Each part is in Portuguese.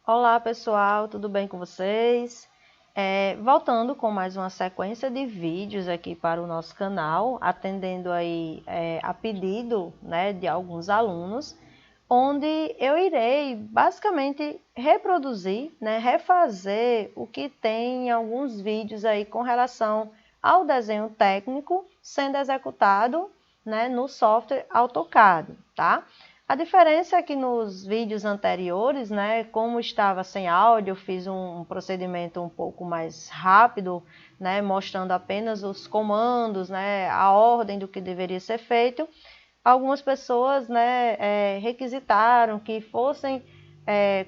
Olá pessoal, tudo bem com vocês? Voltando com mais uma sequência de vídeos aqui para o nosso canal, atendendo aí a pedido, né, de alguns alunos, onde eu irei basicamente reproduzir, né, refazer o que tem em alguns vídeos aí com relação ao desenho técnico sendo executado, né, no software AutoCAD, tá? A diferença é que nos vídeos anteriores, né, como estava sem áudio, eu fiz um procedimento um pouco mais rápido, né, mostrando apenas os comandos, né, a ordem do que deveria ser feito. Algumas pessoas, né, requisitaram que fossem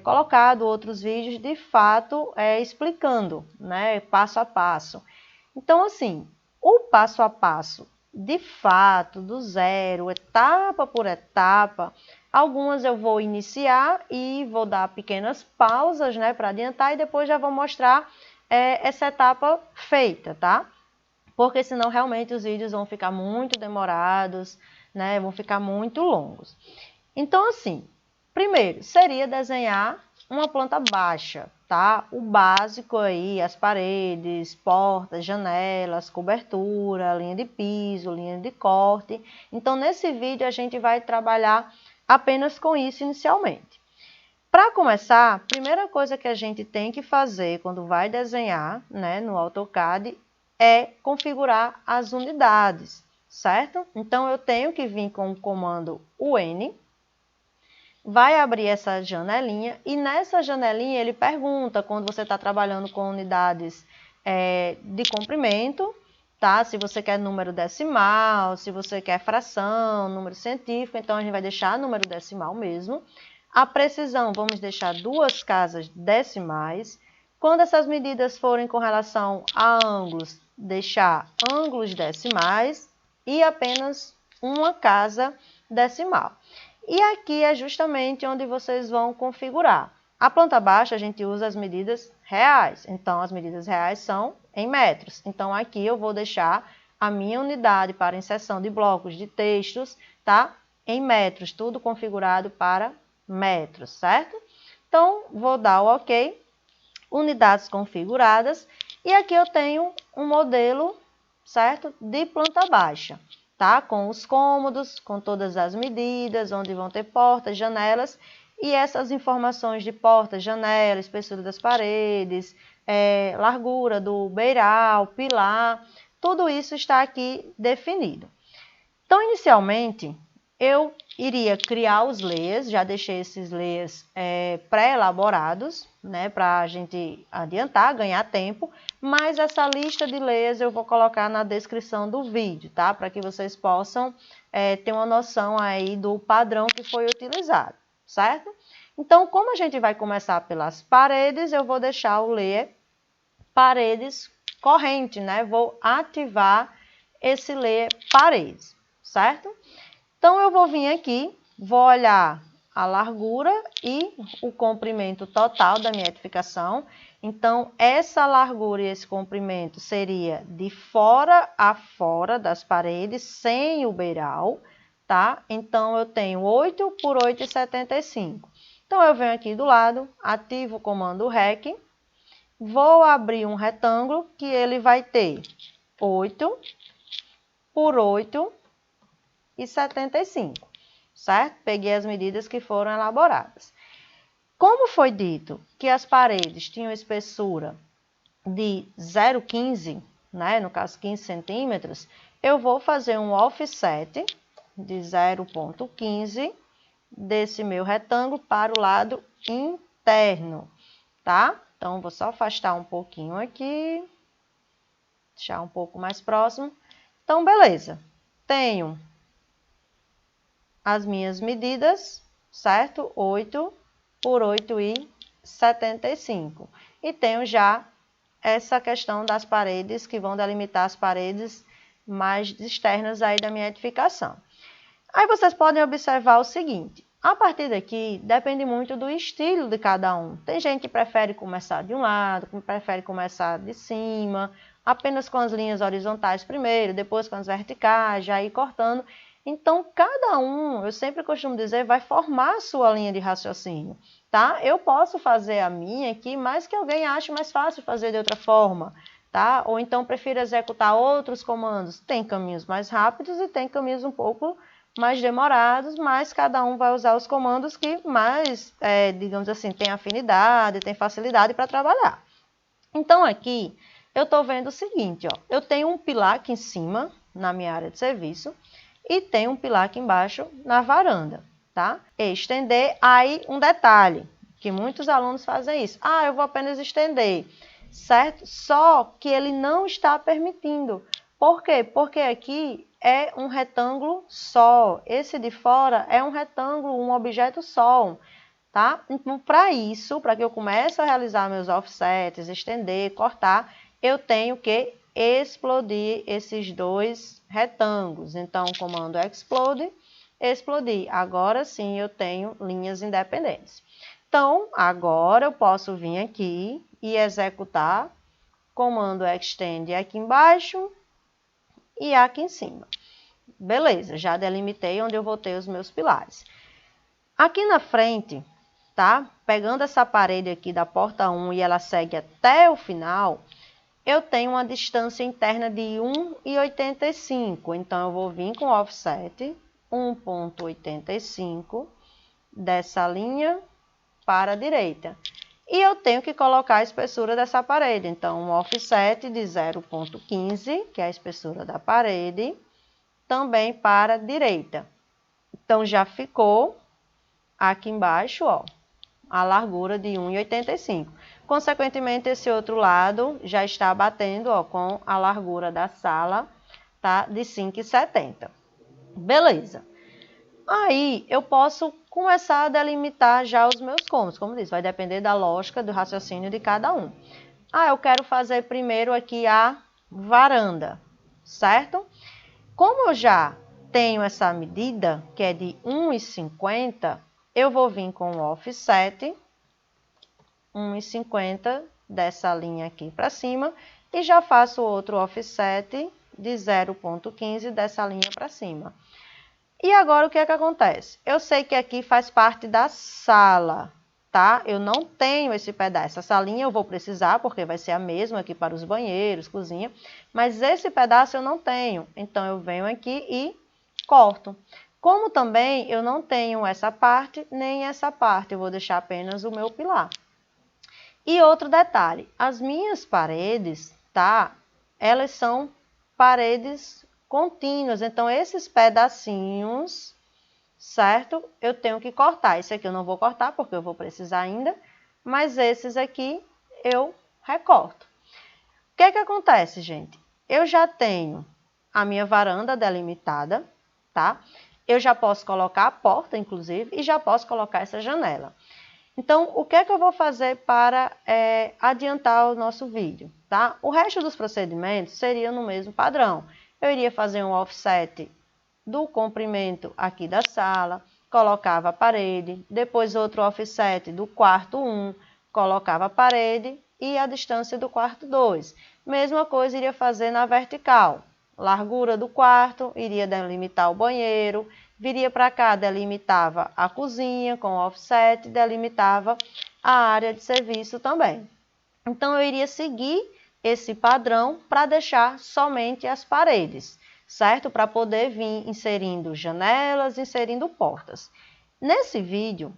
colocados outros vídeos de fato explicando, né, passo a passo. Então, assim, o passo a passo, de fato, do zero, etapa por etapa, algumas eu vou iniciar e vou dar pequenas pausas, né, para adiantar e depois já vou mostrar essa etapa feita, tá? Porque senão realmente os vídeos vão ficar muito demorados, né, vão ficar muito longos. Então, assim, primeiro seria desenhar uma planta baixa, tá? O básico aí, as paredes, portas, janelas, cobertura, linha de piso, linha de corte. Então, nesse vídeo a gente vai trabalhar apenas com isso inicialmente. Para começar, a primeira coisa que a gente tem que fazer quando vai desenhar, né, no AutoCAD é configurar as unidades, certo? Então, eu tenho que vir com o comando UN, vai abrir essa janelinha e nessa janelinha ele pergunta quando você está trabalhando com unidades de comprimento, tá? Se você quer número decimal, se você quer fração, número científico, então a gente vai deixar número decimal mesmo. A precisão, vamos deixar 2 casas decimais. Quando essas medidas forem com relação a ângulos, deixar ângulos decimais e apenas uma casa decimal. E aqui é justamente onde vocês vão configurar. A planta baixa a gente usa as medidas reais, então as medidas reais são em metros. Então aqui eu vou deixar a minha unidade para inserção de blocos de textos, tá? Em metros, tudo configurado para metros, certo? Então vou dar o OK, unidades configuradas, e aqui eu tenho um modelo, certo? De planta baixa. Tá? Com os cômodos, com todas as medidas, onde vão ter portas, janelas, e essas informações de porta, janela, espessura das paredes, largura do beiral, pilar, tudo isso está aqui definido. Então, inicialmente, eu iria criar os layers, já deixei esses layers pré-elaborados, né, para a gente adiantar, ganhar tempo, mas essa lista de layers eu vou colocar na descrição do vídeo, tá, para que vocês possam ter uma noção aí do padrão que foi utilizado, certo? Então, como a gente vai começar pelas paredes, eu vou deixar o layer paredes corrente, né, vou ativar esse layer paredes, certo? Então, eu vou vir aqui, vou olhar a largura e o comprimento total da minha edificação. Então, essa largura e esse comprimento seria de fora a fora das paredes, sem o beiral, tá? Então, eu tenho 8 por 8,75. Então, eu venho aqui do lado, ativo o comando REC, vou abrir um retângulo que ele vai ter 8 por 8,75, certo? Peguei as medidas que foram elaboradas. Como foi dito que as paredes tinham espessura de 0,15, né, no caso 15 centímetros, eu vou fazer um offset de 0,15 desse meu retângulo para o lado interno, tá? Então, vou só afastar um pouquinho aqui, deixar um pouco mais próximo. Então, beleza. Tenho as minhas medidas, certo? 8 por 8,75. E tenho já essa questão das paredes, que vão delimitar as paredes mais externas aí da minha edificação. Aí vocês podem observar o seguinte, a partir daqui depende muito do estilo de cada um. Tem gente que prefere começar de um lado, que prefere começar de cima, apenas com as linhas horizontais primeiro, depois com as verticais, já ir cortando. Então, cada um, eu sempre costumo dizer, vai formar a sua linha de raciocínio, tá? Eu posso fazer a minha aqui, mas que alguém ache mais fácil fazer de outra forma, tá? Ou então prefira executar outros comandos. Tem caminhos mais rápidos e tem caminhos um pouco mais demorados, mas cada um vai usar os comandos que mais, digamos assim, tem afinidade, tem facilidade para trabalhar. Então, aqui, eu estou vendo o seguinte, ó, eu tenho um pilar aqui em cima, na minha área de serviço, e tenho um pilar aqui embaixo na varanda, tá? Estender, aí um detalhe, que muitos alunos fazem isso. Ah, eu vou apenas estender, certo? Só que ele não está permitindo. Por quê? Porque aqui é um retângulo só. Esse de fora é um retângulo, um objeto só, tá? Então, para isso, para que eu comece a realizar meus offsets, estender, cortar, eu tenho que explodir esses dois retângulos. Então, comando explode, explodir. Agora sim eu tenho linhas independentes. Então, agora eu posso vir aqui e executar comando extend aqui embaixo e aqui em cima. Beleza, já delimitei onde eu vou ter os meus pilares. Aqui na frente, tá? Pegando essa parede aqui da porta 1 e ela segue até o final, eu tenho uma distância interna de 1,85. Então, eu vou vir com offset 1,85 dessa linha para a direita. E eu tenho que colocar a espessura dessa parede. Então, um offset de 0,15, que é a espessura da parede, também para a direita. Então, já ficou aqui embaixo, ó, a largura de 1,85. Consequentemente, esse outro lado já está batendo, ó, com a largura da sala, tá, de 5,70. Beleza. Aí, eu posso começar a delimitar já os meus cômodos. Como disse, vai depender da lógica, do raciocínio de cada um. Ah, eu quero fazer primeiro aqui a varanda, certo? Como eu já tenho essa medida, que é de 1,50, eu vou vir com o offset 1,50 dessa linha aqui para cima e já faço outro offset de 0,15 dessa linha para cima. E agora o que é que acontece? Eu sei que aqui faz parte da sala, tá? Eu não tenho esse pedaço. Essa linha eu vou precisar, porque vai ser a mesma aqui para os banheiros, cozinha. Mas esse pedaço eu não tenho. Então, eu venho aqui e corto. Como também eu não tenho essa parte, nem essa parte. Eu vou deixar apenas o meu pilar. E outro detalhe. As minhas paredes, tá? Elas são paredes contínuas. Então, esses pedacinhos, certo? Eu tenho que cortar. Esse aqui eu não vou cortar, porque eu vou precisar ainda. Mas esses aqui eu recorto. O que é que acontece, gente? Eu já tenho a minha varanda delimitada, tá? Eu já posso colocar a porta, inclusive, e já posso colocar essa janela. Então, o que é que eu vou fazer para adiantar o nosso vídeo, tá? O resto dos procedimentos seria no mesmo padrão. Eu iria fazer um offset do comprimento aqui da sala, colocava a parede, depois outro offset do quarto 1, colocava a parede e a distância do quarto 2. Mesma coisa iria fazer na vertical. Largura do quarto, iria delimitar o banheiro, viria para cá, delimitava a cozinha com offset, delimitava a área de serviço também. Então, eu iria seguir esse padrão para deixar somente as paredes, certo? Para poder vir inserindo janelas, inserindo portas. Nesse vídeo,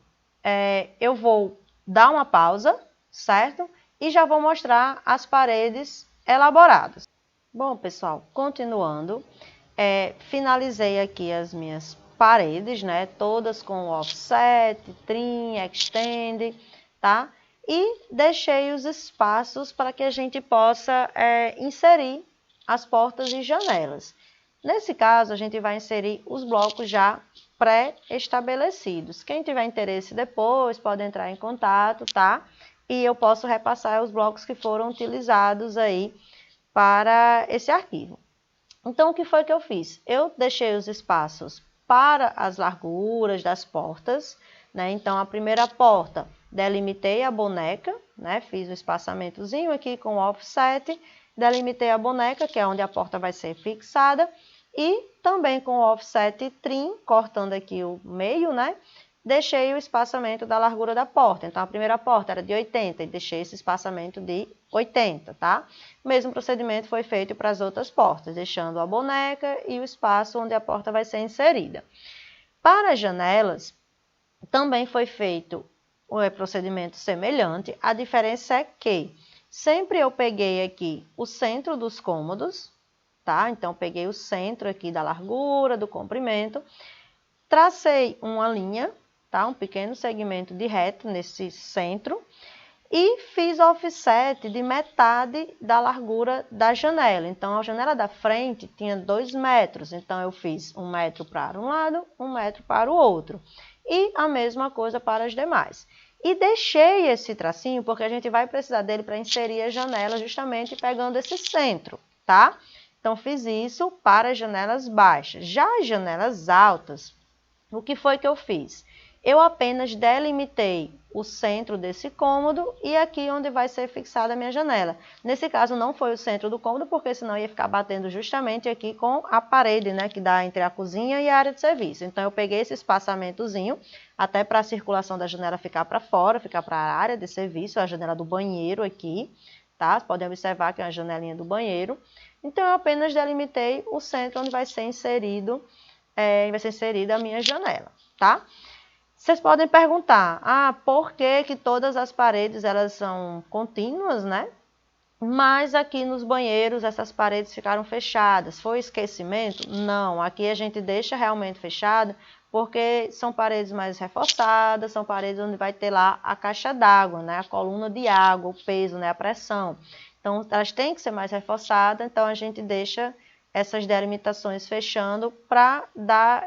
eu vou dar uma pausa, certo? E já vou mostrar as paredes elaboradas. Bom, pessoal, continuando, finalizei aqui as minhas paredes, né? Todas com offset, trim, extend, tá? E deixei os espaços para que a gente possa inserir as portas e janelas. Nesse caso, a gente vai inserir os blocos já pré-estabelecidos. Quem tiver interesse depois pode entrar em contato, tá? E eu posso repassar os blocos que foram utilizados aí para esse arquivo. Então, o que foi que eu fiz? Eu deixei os espaços para as larguras das portas, né? Então, a primeira porta, delimitei a boneca, né? Fiz um espaçamentozinho aqui com offset, delimitei a boneca, que é onde a porta vai ser fixada, e Também com o offset trim, cortando aqui o meio, né? Deixei o espaçamento da largura da porta. Então, a primeira porta era de 80 e deixei esse espaçamento de 80, tá? O mesmo procedimento foi feito para as outras portas, deixando a boneca e o espaço onde a porta vai ser inserida. Para as janelas, também foi feito o procedimento semelhante. A diferença é que sempre eu peguei aqui o centro dos cômodos, tá? Então, peguei o centro aqui da largura, do comprimento, tracei uma linha, tá? Um pequeno segmento de reto nesse centro e fiz offset de metade da largura da janela. Então, a janela da frente tinha 2 metros, então eu fiz 1 metro para um lado, 1 metro para o outro. E a mesma coisa para as demais. E deixei esse tracinho porque a gente vai precisar dele para inserir a janela justamente pegando esse centro, tá? Então, fiz isso para as janelas baixas. Já as janelas altas, o que foi que eu fiz? Eu apenas delimitei o centro desse cômodo e aqui onde vai ser fixada a minha janela. Nesse caso não foi o centro do cômodo, porque senão ia ficar batendo justamente aqui com a parede, né, que dá entre a cozinha e a área de serviço. Então eu peguei esse espaçamentozinho, até para a circulação da janela ficar para fora, ficar para a área de serviço, a janela do banheiro aqui, tá? Podem observar que é uma janelinha do banheiro. Então eu apenas delimitei o centro onde vai ser inserida a minha janela, tá? Vocês podem perguntar, por que todas as paredes elas são contínuas, né? Mas aqui nos banheiros essas paredes ficaram fechadas. Foi esquecimento? Não, aqui a gente deixa realmente fechado porque são paredes mais reforçadas, são paredes onde vai ter lá a caixa d'água, né? A coluna de água, o peso, né? A pressão. Então, elas têm que ser mais reforçadas, então a gente deixa essas delimitações fechando para dar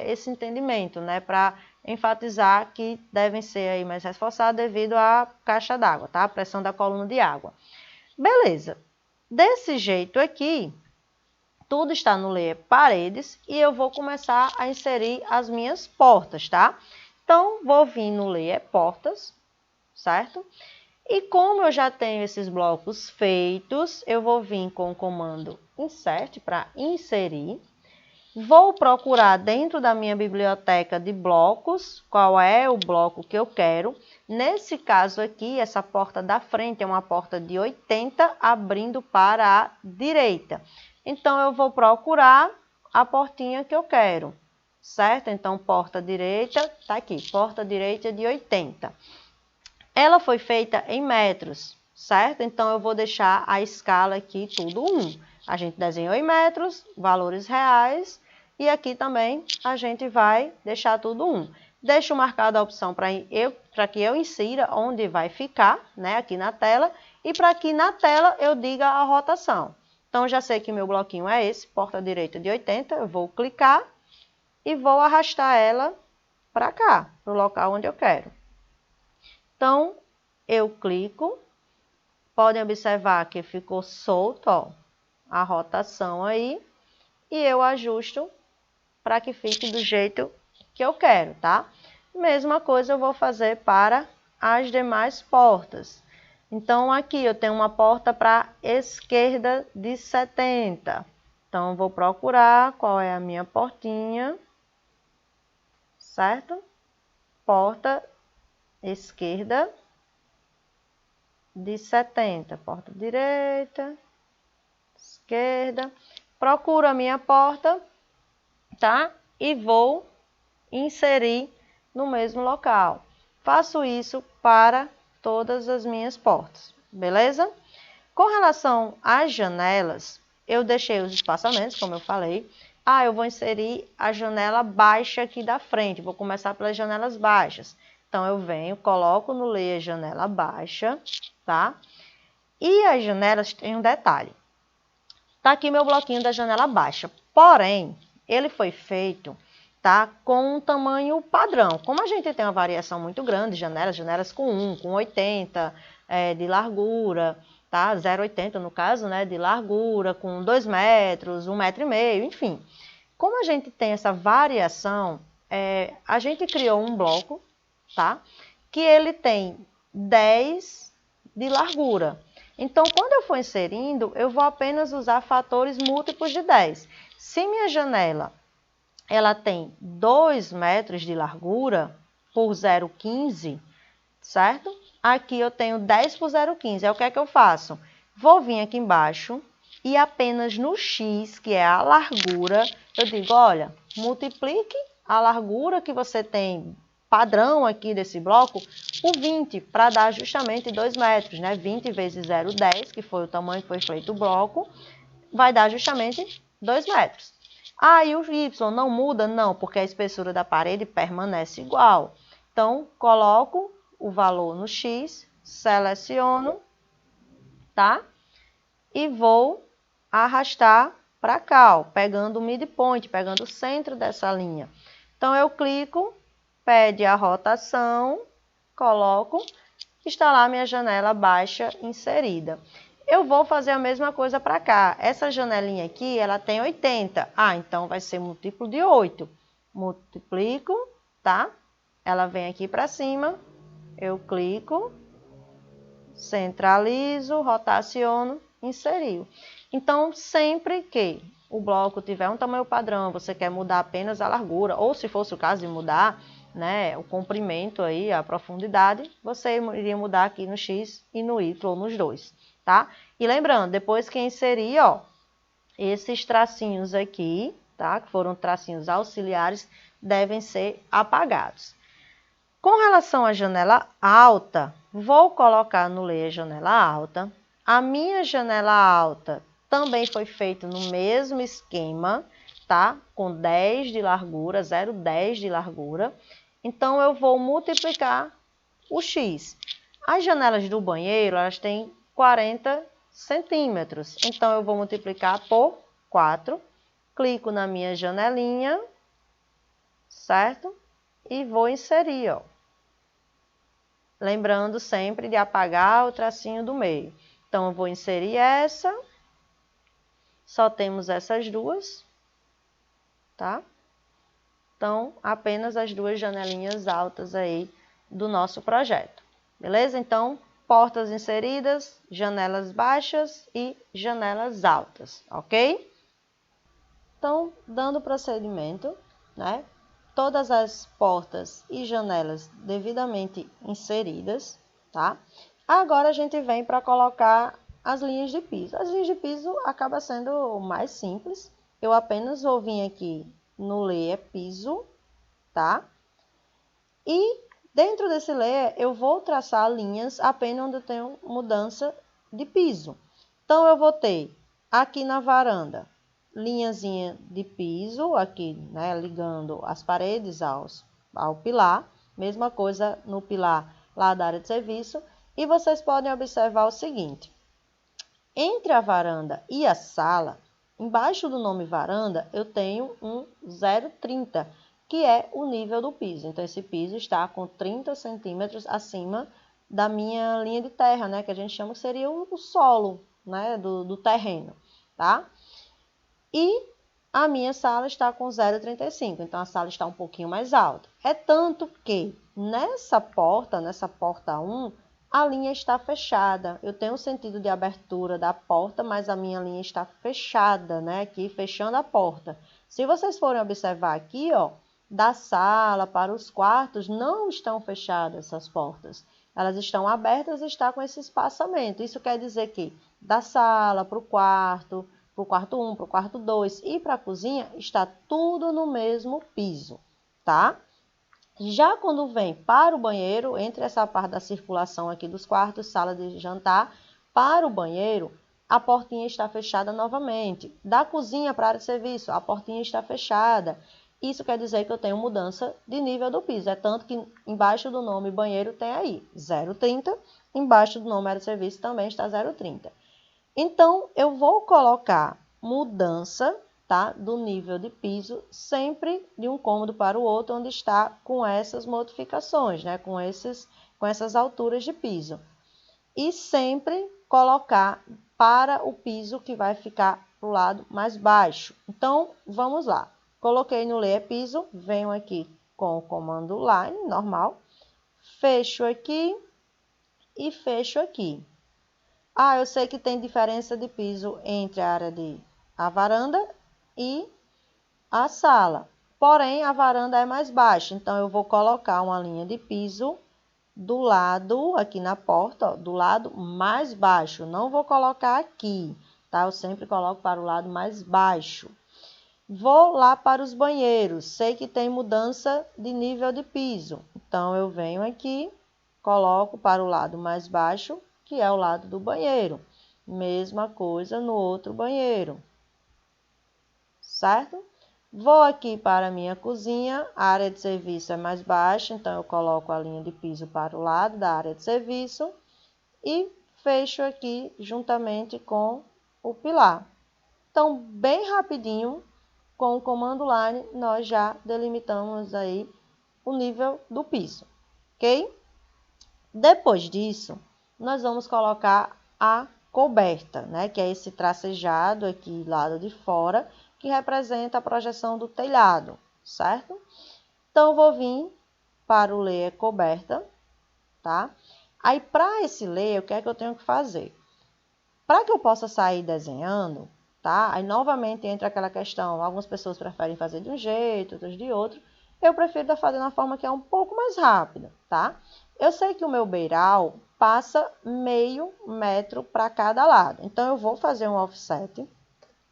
esse entendimento, né? Para enfatizar que devem ser aí mais reforçadas devido à caixa d'água, tá? A pressão da coluna de água. Beleza. Desse jeito aqui, tudo está no layer paredes e eu vou começar a inserir as minhas portas, tá? Então, vou vir no layer portas, certo? E como eu já tenho esses blocos feitos, eu vou vir com o comando insert para inserir. Vou procurar dentro da minha biblioteca de blocos qual é o bloco que eu quero. Nesse caso aqui, essa porta da frente é uma porta de 80 abrindo para a direita. Então, eu vou procurar a portinha que eu quero, certo? Então, porta direita, tá aqui, porta direita de 80. Ela foi feita em metros, certo? Então, eu vou deixar a escala aqui tudo 1. A gente desenhou em metros, valores reais, e aqui também a gente vai deixar tudo 1. Deixo marcada a opção para que eu insira onde vai ficar, né, aqui na tela, e para que na tela eu diga a rotação. Então, já sei que meu bloquinho é esse, porta direita de 80, eu vou clicar e vou arrastar ela para cá, para o local onde eu quero. Então, eu clico, podem observar que ficou solto, ó, a rotação aí, e eu ajusto para que fique do jeito que eu quero, tá? Mesma coisa eu vou fazer para as demais portas. Então, aqui eu tenho uma porta para esquerda de 70. Então, vou procurar qual é a minha portinha, certo? Porta esquerda de 70. Porta direita, esquerda. Procuro a minha porta, tá? E vou inserir no mesmo local. Faço isso para todas as minhas portas, beleza? Com relação às janelas, eu deixei os espaçamentos, como eu falei. Eu vou inserir a janela baixa aqui da frente. Vou começar pelas janelas baixas. Então, eu venho, coloco no layer janela baixa, tá? E as janelas têm um detalhe. Tá aqui meu bloquinho da janela baixa. Porém, ele foi feito, tá, com um tamanho padrão. Como a gente tem uma variação muito grande de janelas com 1, com 80 de largura, tá? 0,80 no caso, né, de largura, com 2 metros, 1,5 metro, enfim. Como a gente tem essa variação, a gente criou um bloco, tá, que ele tem 10 de largura. Então, quando eu for inserindo, eu vou apenas usar fatores múltiplos de 10. Se minha janela ela tem 2 metros de largura por 0,15, certo? Aqui eu tenho 10 por 0,15. Aí o que é que eu faço? Vou vir aqui embaixo e apenas no X, que é a largura, eu digo, olha, multiplique a largura que você tem padrão aqui desse bloco por 20, para dar justamente 2 metros, né? 20 vezes 0,10, que foi o tamanho que foi feito o bloco, vai dar justamente 2 metros. Ah, e o Y não muda? Não, porque a espessura da parede permanece igual. Então, coloco o valor no X, seleciono, tá? E vou arrastar para cá, ó, pegando o midpoint, pegando o centro dessa linha. Então, eu clico, pede a rotação, coloco, está lá minha janela baixa inserida. Eu vou fazer a mesma coisa para cá. Essa janelinha aqui, ela tem 80. Ah, então vai ser múltiplo de 8. Multiplico, tá? Ela vem aqui para cima, eu clico, centralizo, rotaciono, inseriu. Então, sempre que o bloco tiver um tamanho padrão, você quer mudar apenas a largura, ou se fosse o caso de mudar, né, o comprimento aí, a profundidade, você iria mudar aqui no X e no Y, ou nos dois, tá? E lembrando, depois que inserir, ó, esses tracinhos aqui, tá, que foram tracinhos auxiliares, devem ser apagados. Com relação à janela alta, vou colocar no layer janela alta. A minha janela alta também foi feita no mesmo esquema, tá? Com 10 de largura, 0,10 de largura. Então, eu vou multiplicar o X. As janelas do banheiro, elas têm 40 centímetros. Então, eu vou multiplicar por 4. Clico na minha janelinha, certo? E vou inserir, ó. Lembrando sempre de apagar o tracinho do meio. Então, eu vou inserir essa. Só temos essas duas, tá? Então, apenas as duas janelinhas altas aí do nosso projeto. Beleza? Então, portas inseridas, janelas baixas e janelas altas, ok? Então, dando procedimento, né? Todas as portas e janelas devidamente inseridas, tá? Agora a gente vem para colocar as linhas de piso. As linhas de piso acaba sendo mais simples. Eu apenas vou vir aqui no layer piso, tá? E dentro desse layer eu vou traçar linhas apenas onde eu tenho mudança de piso. Então eu vou ter aqui na varanda linhazinha de piso, aqui, né, ligando as paredes ao pilar. Mesma coisa no pilar lá da área de serviço. E vocês podem observar o seguinte. Entre a varanda e a sala, embaixo do nome varanda, eu tenho um 0,30, que é o nível do piso. Então, esse piso está com 30 centímetros acima da minha linha de terra, né, que a gente chama que seria o solo, né, do terreno, tá? E a minha sala está com 0,35, então a sala está um pouquinho mais alta. É tanto que nessa porta 1, a linha está fechada. Eu tenho o sentido de abertura da porta, mas a minha linha está fechada, né? Aqui, fechando a porta. Se vocês forem observar aqui, ó, da sala para os quartos, não estão fechadas essas portas. Elas estão abertas e está com esse espaçamento. Isso quer dizer que da sala para o quarto 1, para o quarto 2 e para a cozinha, está tudo no mesmo piso, tá? Já quando vem para o banheiro, entre essa parte da circulação aqui dos quartos, sala de jantar, para o banheiro, a portinha está fechada novamente. Da cozinha para a área de serviço, a portinha está fechada. Isso quer dizer que eu tenho mudança de nível do piso. É tanto que embaixo do nome banheiro tem aí 0,30, embaixo do nome área de serviço também está 0,30. Então, eu vou colocar mudança, tá, do nível de piso sempre de um cômodo para o outro, onde está com essas modificações, né, com essas alturas de piso. E sempre colocar para o piso que vai ficar para o lado mais baixo. Então, vamos lá. Coloquei no layer piso, venho aqui com o comando line, normal, fecho aqui e fecho aqui. Ah, eu sei que tem diferença de piso entre a varanda e a sala. Porém, a varanda é mais baixa, então eu vou colocar uma linha de piso do lado, aqui na porta, ó, do lado mais baixo. Não vou colocar aqui, tá? Eu sempre coloco para o lado mais baixo. Vou lá para os banheiros. Sei que tem mudança de nível de piso. Então, eu venho aqui, coloco para o lado mais baixo, que é o lado do banheiro. Mesma coisa no outro banheiro. Certo? Vou aqui para a minha cozinha, a área de serviço é mais baixa, então eu coloco a linha de piso para o lado da área de serviço e fecho aqui juntamente com o pilar. Então, bem rapidinho, com o comando Line, nós já delimitamos aí o nível do piso, ok? Depois disso, nós vamos colocar a coberta, né? Que é esse tracejado aqui, lado de fora, que representa a projeção do telhado, certo? Então, eu vou vir para o layer coberta, tá? Aí, para esse layer, o que é que eu tenho que fazer? Para que eu possa sair desenhando, tá? Aí, novamente, entra aquela questão, algumas pessoas preferem fazer de um jeito, outras de outro. Eu prefiro fazer de uma forma que é um pouco mais rápida, tá? Eu sei que o meu beiral passa meio metro para cada lado. Então, eu vou fazer um offset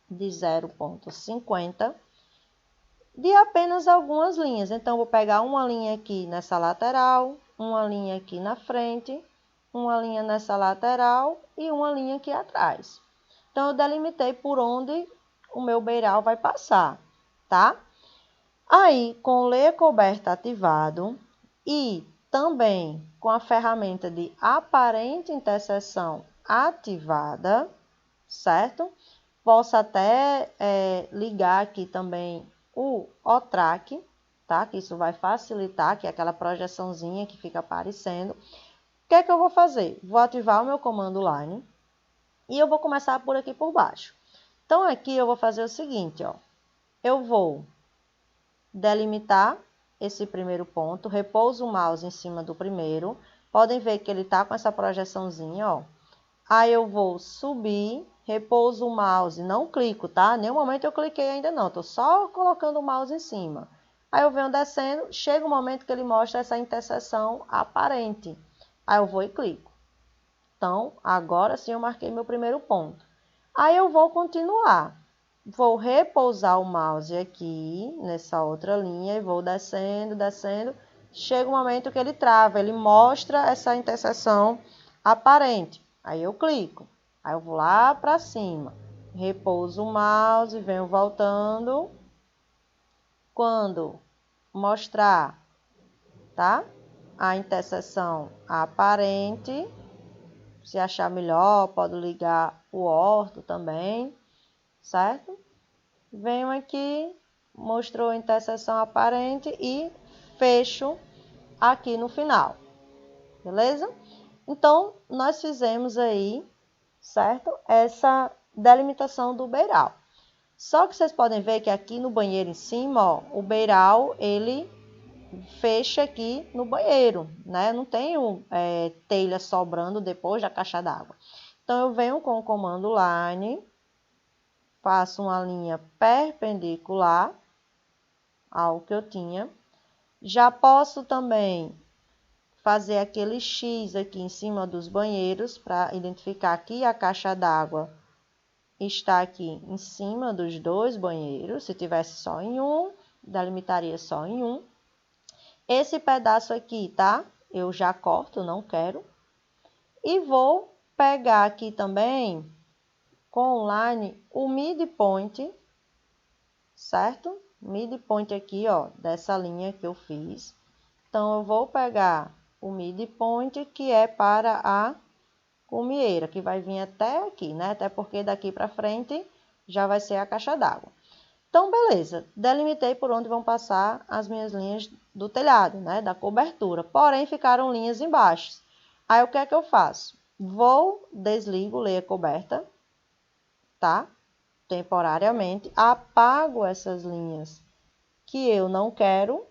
de 0,50 de apenas algumas linhas. Então, eu vou pegar uma linha aqui nessa lateral, uma linha aqui na frente, uma linha nessa lateral e uma linha aqui atrás. Então, eu delimitei por onde o meu beiral vai passar, tá? Aí, com o layer coberta ativado e também com a ferramenta de aparente interseção ativada, certo? Posso até ligar aqui também o OTRAC, tá? Que isso vai facilitar, que é aquela projeçãozinha que fica aparecendo. O que é que eu vou fazer? Vou ativar o meu comando Line e eu vou começar por aqui por baixo. Então, aqui eu vou fazer o seguinte, ó. Eu vou delimitar esse primeiro ponto, repouso o mouse em cima do primeiro. Podem ver que ele tá com essa projeçãozinha, ó. Aí eu vou subir, repouso o mouse, não clico, tá? Nenhum momento eu cliquei ainda não, tô só colocando o mouse em cima. Aí eu venho descendo, chega o momento que ele mostra essa interseção aparente. Aí eu vou e clico. Então, agora sim eu marquei meu primeiro ponto. Aí eu vou continuar. Vou repousar o mouse aqui, nessa outra linha, e vou descendo, descendo. Chega o momento que ele trava, ele mostra essa interseção aparente. Aí eu clico. Aí eu vou lá para cima. Repouso o mouse, venho voltando. Quando mostrar, tá? A interseção aparente. Se achar melhor, pode ligar o orto também, certo? Venho aqui, mostrou a interseção aparente e fecho aqui no final, beleza? Então, nós fizemos aí, certo? Essa delimitação do beiral. Só que vocês podem ver que aqui no banheiro em cima, ó, o beiral, ele fecha aqui no banheiro, né? Não tenho telha sobrando depois da caixa d'água. Então, eu venho com o comando Line, faço uma linha perpendicular ao que eu tinha. Já posso também fazer aquele X aqui em cima dos banheiros para identificar que a caixa d'água está aqui em cima dos dois banheiros. Se tivesse só em um, delimitaria só em um. Esse pedaço aqui, tá? Eu já corto, não quero. E vou pegar aqui também, com o Line, o midpoint, certo? Midpoint aqui, ó, dessa linha que eu fiz. Então, eu vou pegar o midpoint, que é para a cumieira, que vai vir até aqui, né? Até porque daqui para frente já vai ser a caixa d'água. Então, beleza. Delimitei por onde vão passar as minhas linhas do telhado, né? Da cobertura. Porém, ficaram linhas embaixo. Aí, o que é que eu faço? Vou, desligo, layer coberta, tá? Temporariamente. Apago essas linhas que eu não quero.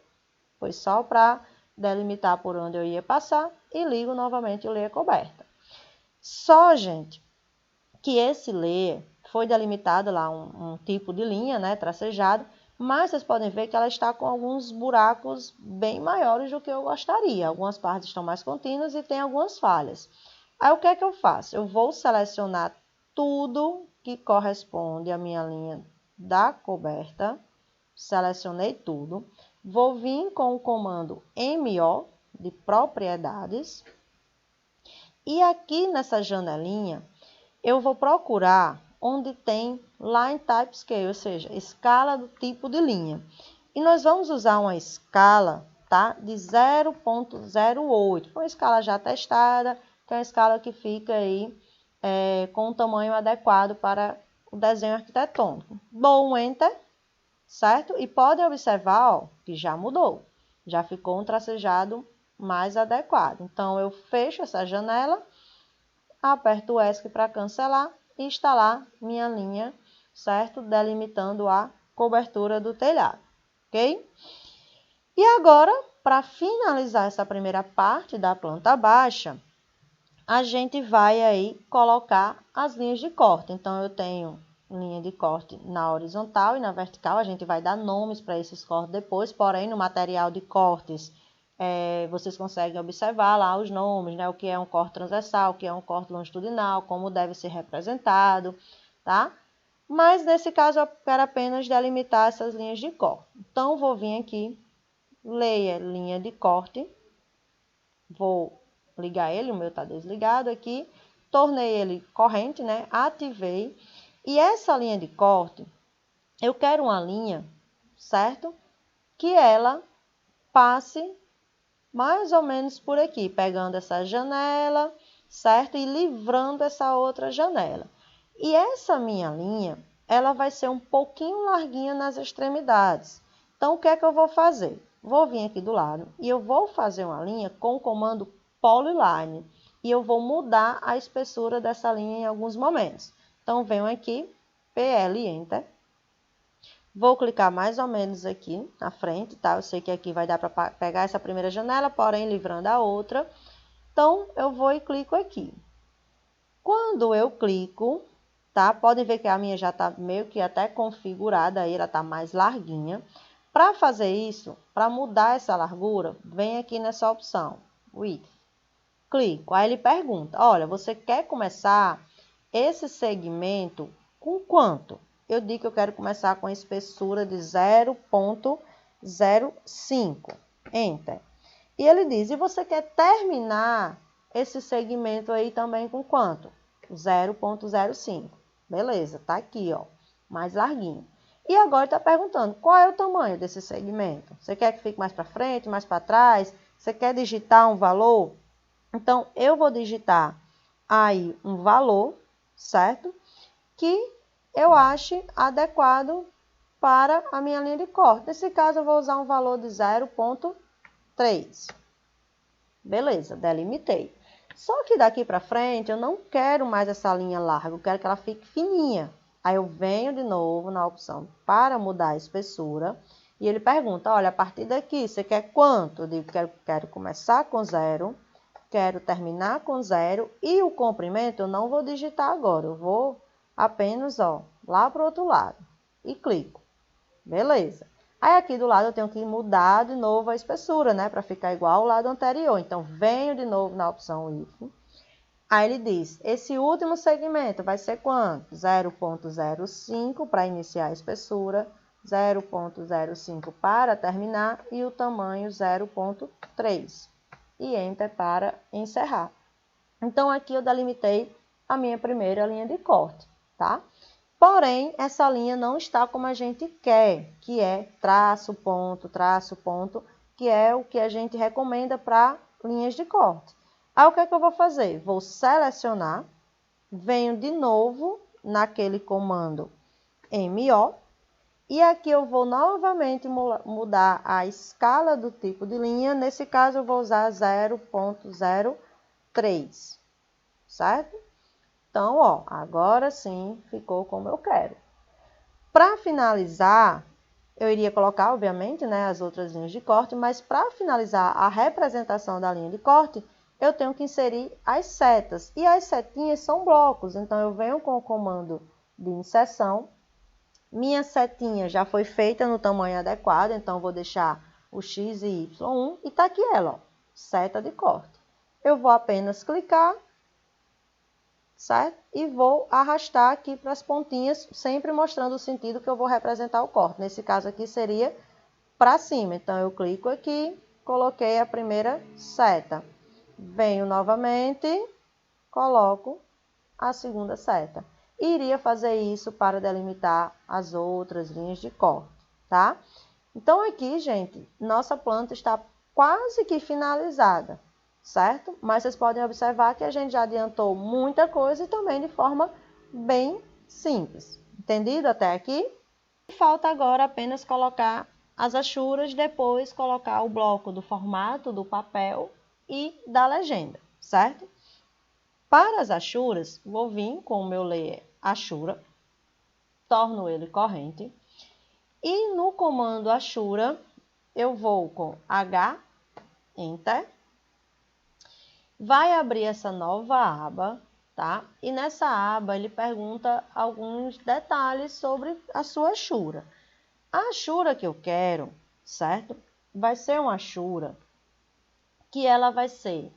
Foi só para delimitar por onde eu ia passar. E ligo novamente o layer coberta. Só, gente, que esse layer foi delimitada lá um tipo de linha, né, tracejado, mas vocês podem ver que ela está com alguns buracos bem maiores do que eu gostaria. Algumas partes estão mais contínuas e tem algumas falhas. Aí o que é que eu faço? Eu vou selecionar tudo que corresponde à minha linha da coberta. Selecionei tudo. Vou vir com o comando MO de propriedades. E aqui nessa janelinha, eu vou procurar onde tem Line Type Scale, ou seja, escala do tipo de linha. E nós vamos usar uma escala, tá, de 0.08, uma escala já testada, que é uma escala que fica aí com um tamanho adequado para o desenho arquitetônico. Dou um Enter, certo? E pode observar, ó, que já mudou, já ficou um tracejado mais adequado. Então, eu fecho essa janela, aperto o ESC para cancelar e instalar minha linha, certo? Delimitando a cobertura do telhado, ok? E agora, para finalizar essa primeira parte da planta baixa, a gente vai aí colocar as linhas de corte. Então, eu tenho linha de corte na horizontal e na vertical. A gente vai dar nomes para esses cortes depois, porém, no material de cortes, vocês conseguem observar lá os nomes, né? O que é um corte transversal, o que é um corte longitudinal, como deve ser representado, tá? Mas, nesse caso, eu quero apenas delimitar essas linhas de corte. Então, vou vir aqui, Layer, linha de corte, vou ligar ele, o meu está desligado aqui, tornei ele corrente, né? Ativei. E essa linha de corte, eu quero uma linha, certo? Que ela passe mais ou menos por aqui, pegando essa janela, certo? E livrando essa outra janela. E essa minha linha, ela vai ser um pouquinho larguinha nas extremidades. Então, o que é que eu vou fazer? Vou vir aqui do lado e eu vou fazer uma linha com o comando Polyline. E eu vou mudar a espessura dessa linha em alguns momentos. Então, venho aqui, PL Enter. Vou clicar mais ou menos aqui na frente, tá? Eu sei que aqui vai dar para pegar essa primeira janela, porém livrando a outra. Então, eu vou e clico aqui. Quando eu clico, tá? Podem ver que a minha já tá meio que até configurada, aí ela tá mais larguinha. Para fazer isso, para mudar essa largura, vem aqui nessa opção, Width. Clico, aí ele pergunta, olha, você quer começar esse segmento com quanto? Eu digo que eu quero começar com a espessura de 0.05. Enter. E ele diz, e você quer terminar esse segmento aí também com quanto? 0.05. Beleza, tá aqui, ó, mais larguinho. E agora está perguntando, qual é o tamanho desse segmento? Você quer que fique mais para frente, mais para trás? Você quer digitar um valor? Então, eu vou digitar aí um valor, certo? Que eu ache adequado para a minha linha de corte. Nesse caso, eu vou usar um valor de 0.3. Beleza, delimitei. Só que daqui para frente, eu não quero mais essa linha larga, eu quero que ela fique fininha. Aí eu venho de novo na opção para mudar a espessura. E ele pergunta, olha, a partir daqui, você quer quanto? Eu digo, quero começar com 0. Quero terminar com 0 e o comprimento eu não vou digitar agora, eu vou apenas, ó, lá para o outro lado e clico. Beleza. Aí aqui do lado eu tenho que mudar de novo a espessura, né, para ficar igual ao lado anterior. Então, venho de novo na opção If. Aí ele diz, esse último segmento vai ser quanto? 0.05 para iniciar a espessura, 0.05 para terminar e o tamanho 0.3. E Enter para encerrar. Então, aqui eu delimitei a minha primeira linha de corte, tá? Porém, essa linha não está como a gente quer, que é traço, ponto, que é o que a gente recomenda para linhas de corte. Aí, o que é que eu vou fazer? Vou selecionar, venho de novo naquele comando MO, e aqui eu vou novamente mudar a escala do tipo de linha. Nesse caso, eu vou usar 0.03, certo? Então, ó, agora sim ficou como eu quero. Para finalizar, eu iria colocar, obviamente, né, as outras linhas de corte, mas para finalizar a representação da linha de corte, eu tenho que inserir as setas. E as setinhas são blocos, então eu venho com o comando de inserção. Minha setinha já foi feita no tamanho adequado, então vou deixar o X e Y1 e tá aqui ela, ó, seta de corte. Eu vou apenas clicar, certo? E vou arrastar aqui para as pontinhas, sempre mostrando o sentido que eu vou representar o corte. Nesse caso aqui seria para cima, então eu clico aqui, coloquei a primeira seta. Venho novamente, coloco a segunda seta. Iria fazer isso para delimitar as outras linhas de corte, tá? Então aqui, gente, nossa planta está quase que finalizada, certo? Mas vocês podem observar que a gente já adiantou muita coisa e também de forma bem simples. Entendido até aqui? Falta agora apenas colocar as achuras, depois colocar o bloco do formato do papel e da legenda, certo? Para as achuras, vou vir com o meu layer Ashura, torno ele corrente, e no comando Ashura, eu vou com H, Enter, vai abrir essa nova aba, tá? E nessa aba ele pergunta alguns detalhes sobre a sua Ashura. A Ashura que eu quero, certo? Vai ser uma Ashura que ela vai ser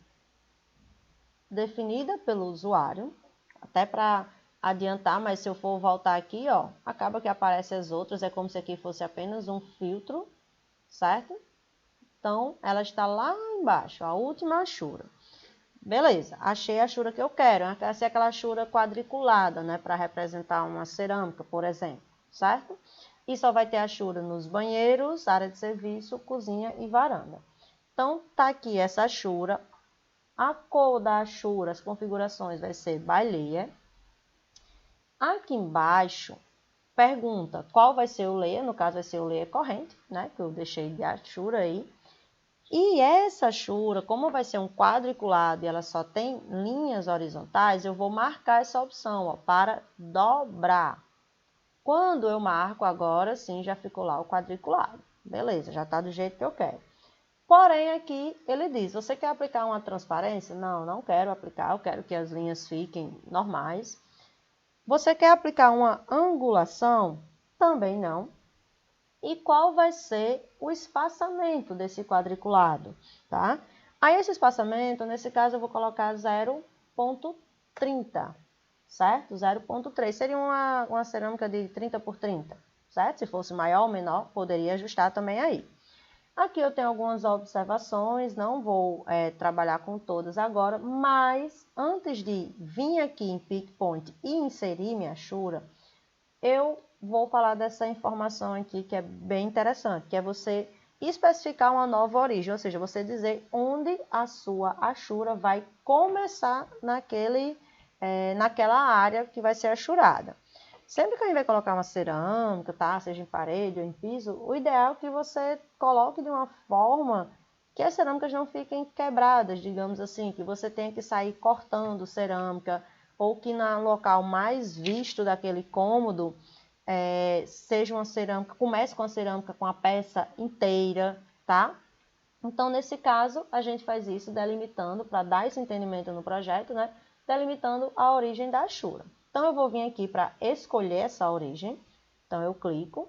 definida pelo usuário, até para adiantar, mas se eu for voltar aqui, ó, acaba que aparecem as outras, é como se aqui fosse apenas um filtro, certo? Então, ela está lá embaixo, a última Ashura. Beleza, achei a Ashura que eu quero, essa é aquela Ashura quadriculada, né, para representar uma cerâmica, por exemplo, certo? E só vai ter Ashura nos banheiros, área de serviço, cozinha e varanda. Então, tá aqui essa Ashura. A cor da Ashura, as configurações vai ser by layer. Aqui embaixo, pergunta qual vai ser o layer, no caso vai ser o layer corrente, né, que eu deixei de Ashura aí. E essa Ashura, como vai ser um quadriculado e ela só tem linhas horizontais, eu vou marcar essa opção, ó, para dobrar. Quando eu marco agora, sim, já ficou lá o quadriculado. Beleza, já está do jeito que eu quero. Porém, aqui ele diz, você quer aplicar uma transparência? Não, não quero aplicar, eu quero que as linhas fiquem normais. Você quer aplicar uma angulação? Também não. E qual vai ser o espaçamento desse quadriculado, tá? Aí esse espaçamento, nesse caso, eu vou colocar 0,30, certo? 0,3 seria uma cerâmica de 30 por 30, certo? Se fosse maior ou menor, poderia ajustar também aí. Aqui eu tenho algumas observações, não vou trabalhar com todas agora, mas antes de vir aqui em Pick Point e inserir minha Ashura, eu vou falar dessa informação aqui que é bem interessante, que é você especificar uma nova origem, ou seja, você dizer onde a sua Ashura vai começar naquela área que vai ser achurada. Sempre que a gente vai colocar uma cerâmica, tá? Seja em parede ou em piso, o ideal é que você coloque de uma forma que as cerâmicas não fiquem quebradas, digamos assim, que você tenha que sair cortando cerâmica, ou que no local mais visto daquele cômodo seja uma cerâmica, comece com a cerâmica com a peça inteira, tá? Então, nesse caso, a gente faz isso delimitando, para dar esse entendimento no projeto, né? Delimitando a origem da Ashura. Então, eu vou vir aqui para escolher essa origem. Então, eu clico.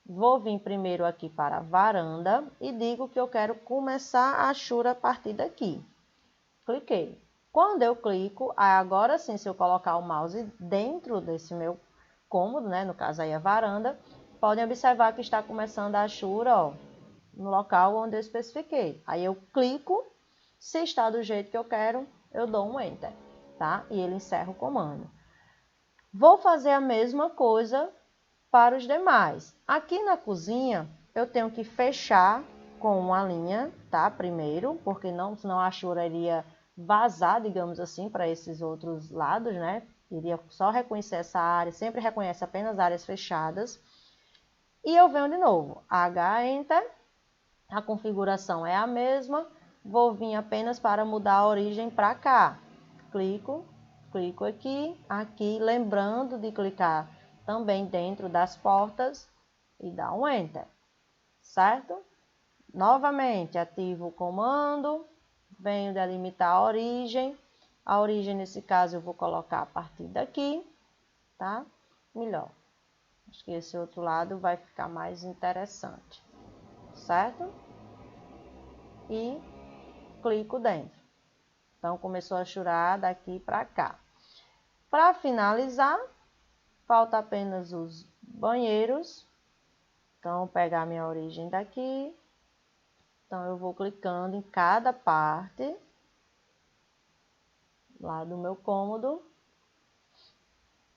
Vou vir primeiro aqui para a varanda e digo que eu quero começar a Ashura a partir daqui. Cliquei. Quando eu clico, agora sim, se eu colocar o mouse dentro desse meu cômodo, né? No caso aí a varanda, podem observar que está começando a Ashura, ó, no local onde eu especifiquei. Aí eu clico, se está do jeito que eu quero, eu dou um Enter, tá? E ele encerra o comando. Vou fazer a mesma coisa para os demais. Aqui na cozinha, eu tenho que fechar com uma linha, tá? Primeiro, porque senão a Ashura iria vazar, digamos assim, para esses outros lados, né? Iria só reconhecer essa área, sempre reconhece apenas áreas fechadas. E eu venho de novo, H, Enter, a configuração é a mesma, vou vir apenas para mudar a origem para cá. Clico aqui, lembrando de clicar também dentro das portas e dar um Enter, certo? Novamente, ativo o comando, venho delimitar a origem. A origem, nesse caso, eu vou colocar a partir daqui, tá? melhor. Acho que esse outro lado vai ficar mais interessante, certo? E clico dentro. Então, começou a churar daqui para cá. Para finalizar, falta apenas os banheiros. Então, vou pegar minha origem daqui. Então, eu vou clicando em cada parte lá do meu cômodo.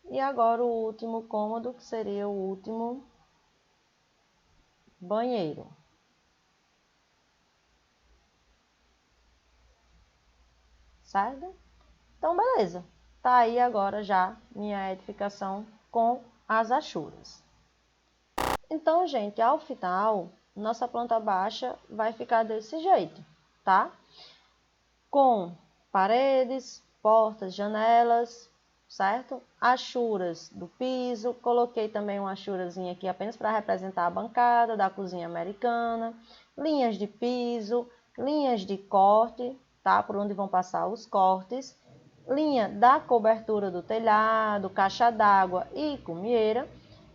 E agora o último cômodo, que seria o último banheiro. Certo? Então, beleza. Tá aí agora já minha edificação com as achuras. Então, gente, ao final, nossa planta baixa vai ficar desse jeito, tá? Com paredes, portas, janelas, certo? Achuras do piso, coloquei também uma achurazinha aqui apenas para representar a bancada da cozinha americana, linhas de piso, linhas de corte, tá? Por onde vão passar os cortes, linha da cobertura do telhado, caixa d'água e cumieira.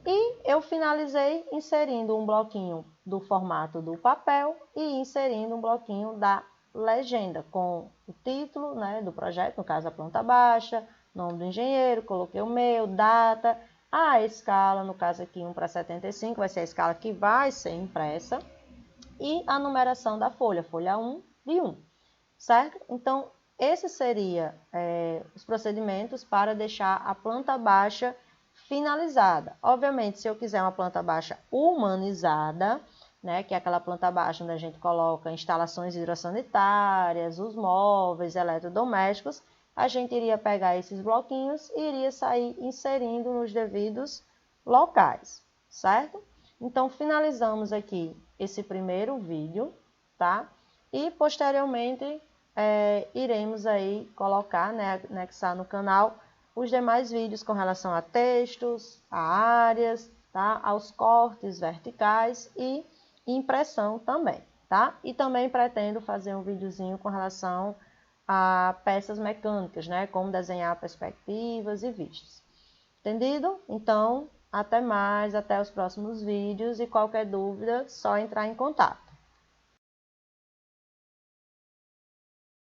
E eu finalizei inserindo um bloquinho do formato do papel e inserindo um bloquinho da legenda com o título, né, do projeto, no caso a planta baixa, nome do engenheiro, coloquei o meu, data, a escala, no caso aqui 1/75, vai ser a escala que vai ser impressa, e a numeração da folha, folha 1 de 1, certo? Então, esses seriam os procedimentos para deixar a planta baixa finalizada. Obviamente, se eu quiser uma planta baixa humanizada, né, que é aquela planta baixa onde a gente coloca instalações hidrossanitárias, os móveis, eletrodomésticos, a gente iria pegar esses bloquinhos e iria sair inserindo nos devidos locais, certo? Então, finalizamos aqui esse primeiro vídeo, tá? E, posteriormente, iremos aí colocar, né, anexar no canal os demais vídeos com relação a textos, a áreas, tá? Aos cortes verticais e impressão também, tá? E também pretendo fazer um videozinho com relação a peças mecânicas, né? Como desenhar perspectivas e vistas. Entendido? Então, até mais, até os próximos vídeos e qualquer dúvida, só entrar em contato.